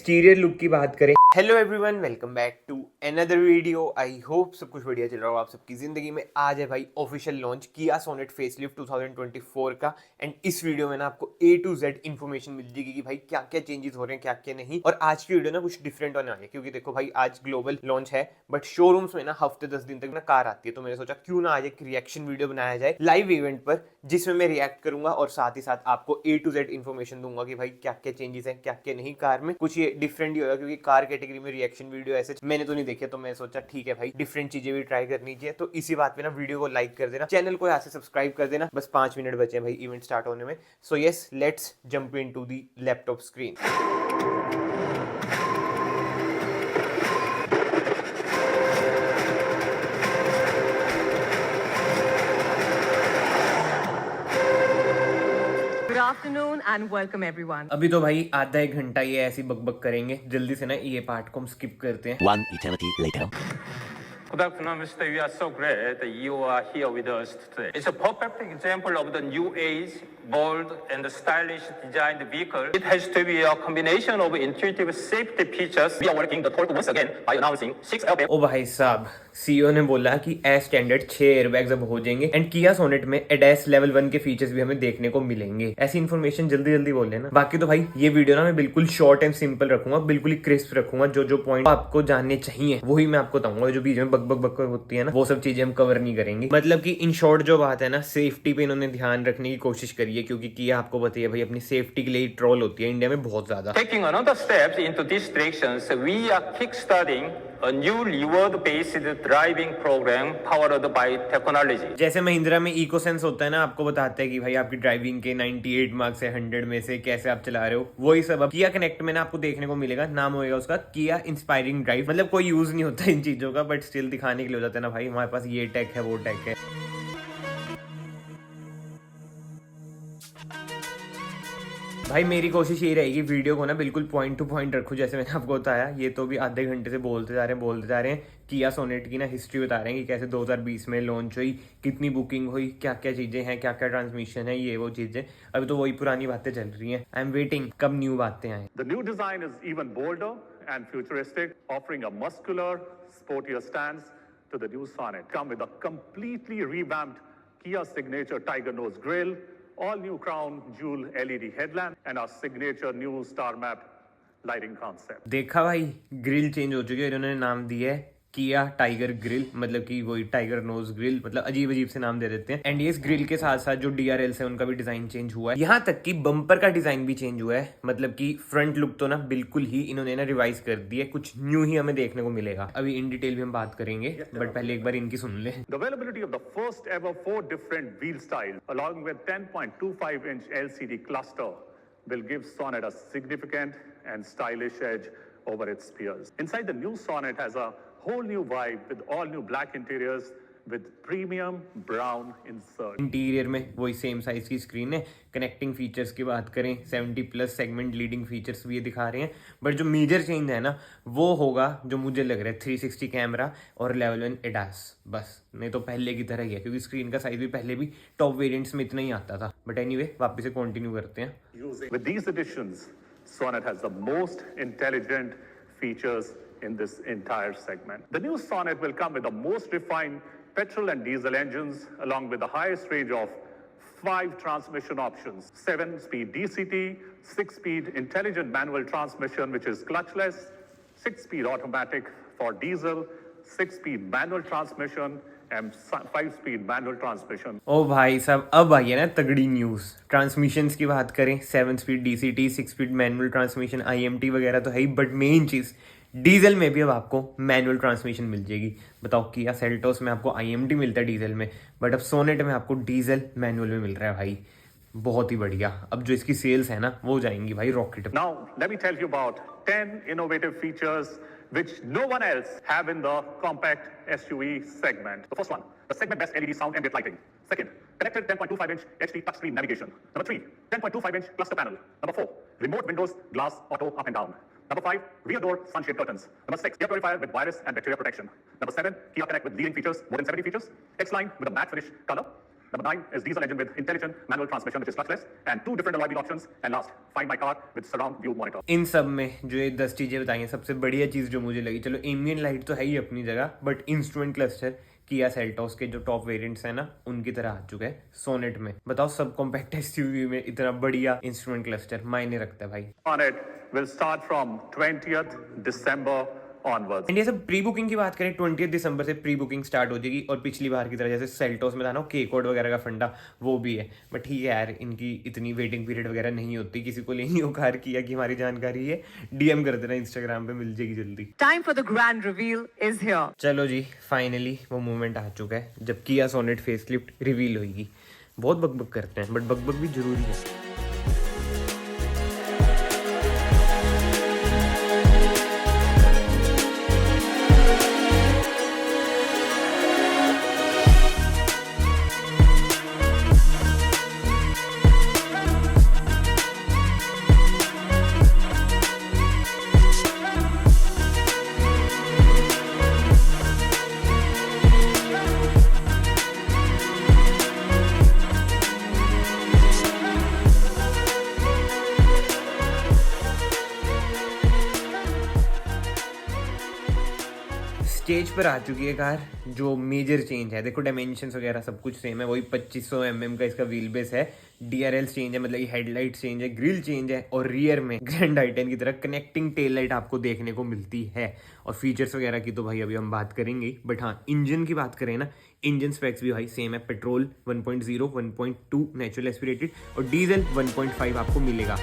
Exterior look की बात करें। Hello everyone, welcome back to another video. I hope सब कुछ बढ़िया चल रहा हो आप सबकी जिंदगी में। आज है भाई ऑफिशियल लॉन्च किया सोनेट फेसलिफ्ट 2024 का। एंड इस वीडियो में ना आपको A to Z इन्फॉर्मेशन मिल जाएगी कि भाई क्या क्या चेंजेस हो रहे हैं, क्या क्या नहीं। और आज की वीडियो ना कुछ डिफरेंट होने वाली है क्योंकि देखो भाई आज ग्लोबल लॉन्च है, बट शोरूम्स में ना हफ्ते 10 दिन तक ना कार आती है। तो मैंने सोचा क्यों ना आज एक रिएक्शन वीडियो बनाया जाए लाइव इवेंट पर, जिसमें मैं रिएक्ट करूंगा और साथ ही साथ आपको A to Z इन्फॉर्मेशन दूंगा कि भाई क्या क्या चेंजेस हैं, क्या क्या नहीं कार में। कुछ ये डिफरेंट ही होगा क्योंकि कार कैटेगरी में रिएक्शन वीडियो ऐसे मैंने तो नहीं देखे, तो मैं सोचा ठीक है भाई डिफरेंट चीजें भी ट्राई करनी चाहिए। तो इसी बात पे ना वीडियो को लाइक कर देना, चैनल को यहाँ से सब्सक्राइब कर देना। बस 5 मिनट बचे हैं भाई इवेंट स्टार्ट होने में। So yes, let's jump into the laptop screen. Good afternoon and welcome everyone. अभी तो भाई आधा एक घंटा ये ऐसी बकबक करेंगे, जल्दी से ना ये पार्ट को हम स्किप करते हैं। One eternity later. Good afternoon, Mr. We are so glad that you are here with us today. It's a perfect example of the new age, bold and stylish designed vehicle. It has to be a combination of intuitive safety features. We are working the torque once again by announcing 6 airbags. ओ भाई साहब, CEO ने बोला कि as standard 6 airbags अब हो जाएंगे and किया sonnet में एडएस लेवल 1 के फीचर्स भी हमें देखने को मिलेंगे। ऐसी इन्फॉर्मेशन जल्दी जल्दी बोल लेना। बाकी तो भाई ये वीडियो ना मैं बिल्कुल शॉर्ट एंड सिंपल रखूंगा, बिल्कुल ही क्रिस्प रखूंगा। जो जो पॉइंट आपको जानने चाहिए वही मैं आपको बताऊंगा। जो बीच में बक बक बक होती है ना, वो सब चीजें हम कवर नहीं करेंगे। मतलब कि इन शॉर्ट जो बात है ना, सेफ्टी पे इन्होंने ध्यान रखने की कोशिश करी है क्योंकि किया आपको बताइए भाई अपनी सेफ्टी के लिए ट्रोल होती है इंडिया में बहुत ज्यादा। Taking another steps into these directions, we are kickstarting a new reward-based driving program powered by technology. जैसे महिंद्रा में इको सेंस होता है ना, आपको बताते हैं कि भाई आपकी ड्राइविंग के 98 मार्क्स है 100 में से, कैसे आप चला रहे हो, वही सब अब किया कनेक्ट में ना आपको देखने को मिलेगा। नाम होगा उसका किया इंस्पायरिंग ड्राइव। मतलब कोई यूज नहीं होता इन चीजों का, बट स्टिल दिखाने के लिए हो जाता है ना भाई हमारे पास ये टेक है वो टेक है। भाई मेरी कोशिश यही रहेगी वीडियो को ना बिल्कुल पॉइंट टू पॉइंट रखूं। जैसे मैंने आपको बताया, ये तो भी आधे घंटे से बोलते जा रहे हैं किया सोनेट की ना हिस्ट्री बता रहे हैं कि कैसे 2020 में लॉन्च हुई, कितनी बुकिंग हुई, क्या क्या चीजें हैं, क्या क्या ट्रांसमिशन है, ये वो चीजें। अभी तो वही पुरानी बातें चल रही हैं। आई एम वेटिंग कब न्यू बातें आए। The new design is even bolder and futuristic, offering a muscular, sportier stance to the new Sonet. Come with a completely revamped Kia signature Tiger Nose grille, all new crown jewel LED headlamp, and our signature new star map lighting concept. देखा भाई, grill change हो चुकी है। इन्होंने नाम दिया है किया टाइगर ग्रिल, मतलब कि वही टाइगर नोज ग्रिल। मतलब अजीब अजीब से नाम दे देते हैं। एंड ये इस ग्रिल के साथ साथ जो DRL है उनका भी डिजाइन चेंज हुआ है। यहाँ तक कि बम्पर का डिजाइन भी चेंज हुआ है। मतलब कि फ्रंट लुक तो ना बिल्कुल ही इन्होंने ना रिवाइज कर दिया है, कुछ न्यू ही हमें देखने को मिलेगा। अभी इन डिटेल भी हम बात करेंगे, बट पहले एक बार इनकी सुन ले। The availability of the first ever 4 different wheel styles, along with 10.25-inch LCD cluster, will give Sonet a significant and stylish edge over its peers. Inside the new Sonet has a whole new vibe with all new black interiors with premium brown insert. Interior में वही same size की screen है। Connecting features की बात करें, 70+ segment leading features भी ये दिखा रहे हैं। बट जो मेजर चेंज है ना, वो होगा जो मुझे लग रहा है 360 कैमरा और लेवल 1 एडास। बस, नहीं तो पहले की तरह ही है क्योंकि स्क्रीन का साइज भी पहले भी टॉप वेरिएंट्स में इतना ही आता था। बट एनीवे, वापस से कंटिन्यू करते हैं। With these additions, Sonet has the most intelligent features in this entire segment. The new Sonet will come with the most refined petrol and diesel engines, along with the highest range of 5 transmission options: 7-speed DCT, 6-speed intelligent manual transmission, which is clutchless, 6-speed automatic for diesel, 6-speed manual transmission, and 5-speed manual transmission. ओ भाई साहब, अब आई है ना तगड़ी news. Transmissions की बात करें, 7-स्पीड DCT, six-speed manual transmission, IMT वगैरह तो है ही, बट मेन चीज़ डीजल में भी अब आपको मैनुअल ट्रांसमिशन मिल जाएगी। बताओ, किया सेल्टोस में आपको IMT मिलता है डीजल में, बट अब सोनेट में आपको डीजल मैनुअल में मिल रहा है भाई। बहुत ही बढ़िया। अब जो इसकी सेल्स है ना, वो जाएंगी भाई rocket. Now, let me tell you about 10 innovative features which no one else have in the compact SUV segment. The first one, the segment best LED sound and lit lighting. Second, connected 10.25-inch HD touchscreen navigation. Number 3, 10.25-inch cluster panel. Number 4, remote windows, glass, auto, up and down. Number 5, rear door sunshade curtains. Number 6, air purifier with virus and bacteria protection. Number 7, Kia Connect with leading features, more than 70 features. X-Line with a matte finish color. Number 9 is diesel engine with intelligent manual transmission, which is clutchless, and 2 different alloy wheel options. And last, find my car with surround view monitor. इन सब में जो ये 10 चीज़ें बताई हैं, सबसे बढ़िया चीज़ जो मुझे लगी, चलो एम्बिएंट लाइट तो है ही अपनी जगह, but instrument cluster Kia Seltos के जो टॉप वेरिएंट्स हैं ना, उनकी तरह आ चुका है सोनेट में। बताओ, सब कॉम्पैक्ट एसयूवी में इतना बढ़िया इंस्ट्रूमेंट क्लस्टर मायने रखता है भाई। Sonnet will start from 20th December onwards. And ये सब प्री बुकिंग की बात करें, 20 दिसंबर से प्री बुकिंग स्टार्ट हो जाएगी, और पिछली बार की तरह जैसे सेल्टोस में था ना के कोड वगैरह का फंडा, वो भी है। बट ठीक है यार, इनकी इतनी वेटिंग पीरियड वगैरह नहीं होती। किसी को लेनी हो कार किया कि हमारी जानकारी है, डीएम कर देना इंस्टाग्राम पे, मिल जाएगी जल्दी। Time for the grand reveal is here. चलो जी, फाइनली वो मोमेंट आ चुका है जब किया सोनेट फेसलिफ्ट रिवील होगी। बहुत बकबक करते हैं, बट बकबक भी जरूरी है। स्टेज पर आ चुकी है कार। जो मेजर चेंज है, देखो डायमेंशंस वगैरह सब कुछ सेम है, वही 2500 mm का इसका व्हील बेस है। DRL चेंज है, मतलब ये हेडलाइट चेंज है, ग्रिल चेंज है, और रियर में ग्रैंड i10 की तरह कनेक्टिंग टेल लाइट आपको देखने को मिलती है। और फीचर्स वगैरह की तो भाई अभी हम बात करेंगे, बट हाँ, इंजन की बात करें ना, इंजन स्पेक्स भी भाई सेम है। पेट्रोल 1.0, 1.2 नेचुरल एस्पिरेटेड, और डीजल 1.5 आपको मिलेगा।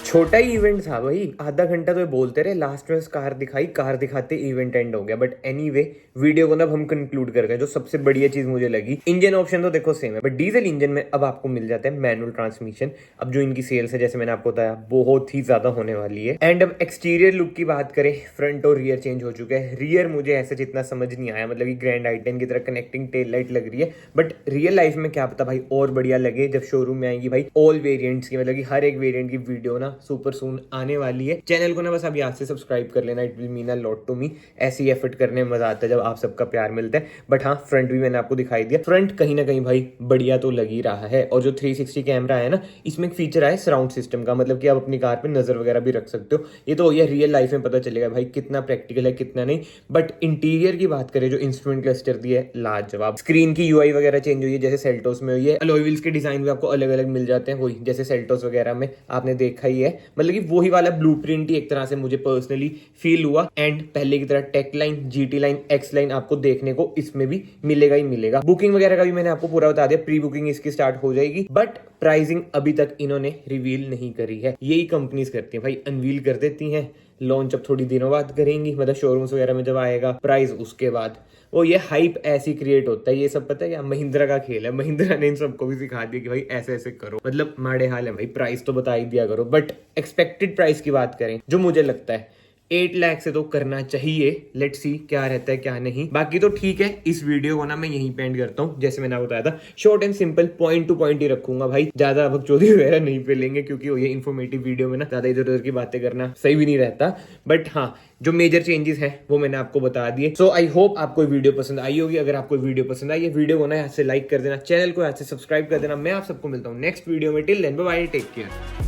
छोटा ही इवेंट था भाई, आधा घंटा तो ये बोलते रहे, लास्ट में कार दिखाई, कार दिखाते इवेंट एंड हो गया। बट एनीवे, वीडियो को ना अब हम कंक्लूड कर गए। जो सबसे बढ़िया चीज मुझे लगी, इंजन ऑप्शन तो देखो सेम है, बट डीजल इंजन में अब आपको मिल जाता है मैनुअल ट्रांसमिशन। अब जो इनकी सेल्स है, जैसे मैंने आपको बताया, बहुत ही ज्यादा होने वाली है। एंड अब एक्सटीरियर लुक की बात करें, फ्रंट और रियर चेंज हो चुका है। रियर मुझे ऐसे जितना समझ नहीं आया, मतलब कि ग्रैंड i10 की तरह कनेक्टिंग टेल लाइट लग रही है, बट रियल लाइफ में क्या पता भाई और बढ़िया लगे जब शोरूम में आएगी भाई ऑल वेरिएंट्स की, मतलब कि हर एक वेरिएंट की वीडियो ना सुपर सून आने वाली है। चैनल को ना बस अभी आज से सब्सक्राइब कर लेना, it will mean a lot to me. ऐसी एफर्ट करने में मजा आता है जब आप सबका प्यार मिलता है। बट हाँ, फ्रंट भी मैंने आपको दिखाई दिया, फ्रंट कहीं ना कहीं भाई बढ़िया तो लग ही रहा है। और जो 360 कैमरा है ना, इसमें एक फीचर आया सराउंड सिस्टम का, मतलब कि आप अपनी कार पे नजर वगैरह भी रख सकते हो। ये तो ये रियल लाइफ में पता चलेगा भाई कितना प्रैक्टिकल है कितना नहीं। बट इंटीरियर की बात करें, जो इंस्ट्रूमेंट क्लस्टर दी है, लाजवाब। स्क्रीन की UI वगैरह चेंज हुई है, जैसे सेल्टोस में हुई है। अलॉय व्हील्स के डिजाइन भी आपको अलग अलग मिल जाते हैं, वही जैसे सेल्टोस वगैरह में आपने देखा ही है। मतलब कि वही वाला ब्लूप्रिंट ही एक तरह से मुझे पर्सनली फील हुआ। एंड पहले की तरह tech line, GT line, X line आपको देखने को इसमें भी मिलेगा ही मिलेगा। बुकिंग वगैरह का भी मैंने आपको पूरा बता दिया, प्री बुकिंग इसकी स्टार्ट हो जाएगी, बट प्राइसिंग अभी तक इन्होंने रिवील नहीं करी है। यही कंपनीज करती हैं भाई, अनवील कर देती हैं, लॉन्च अब थोड़ी दिनों बाद करेंगी, मतलब शोरूम्स वगैरह में जब आएगा, प्राइस उसके बाद। वो ये हाइप ऐसी क्रिएट होता है, ये सब पता है क्या, महिंद्रा का खेल है। महिंद्रा ने इन सबको भी सिखा दिया कि भाई ऐसे ऐसे करो, मतलब माड़े हाल है भाई, प्राइस तो बता ही दिया करो। बट एक्सपेक्टेड प्राइस की बात करें, जो मुझे लगता है 8 लाख से तो करना चाहिए। लेट्स सी क्या रहता है क्या नहीं। बाकी तो ठीक है, इस वीडियो को ना मैं यहीं पे एंड करता हूँ। जैसे मैंने बताया था, short and simple, point to point ही रखूंगा भाई, ज्यादा बकचोदी वगैरह नहीं फैलेंगे, क्योंकि ये इन्फॉर्मेटिव वीडियो में ना ज्यादा इधर उधर की बातें करना सही भी नहीं रहता। बट हाँ, जो मेजर चेंजेस हैं वो मैंने आपको बता दिए। सो आई होप आपको वीडियो पसंद आई होगी। अगर आपको वीडियो पसंद आई है, वीडियो को ना यहाँ से लाइक कर देना, चैनल को यहाँ से सब्सक्राइब कर देना। मैं आप सबको मिलता हूँ नेक्स्ट वीडियो में। Till then bye bye, take care.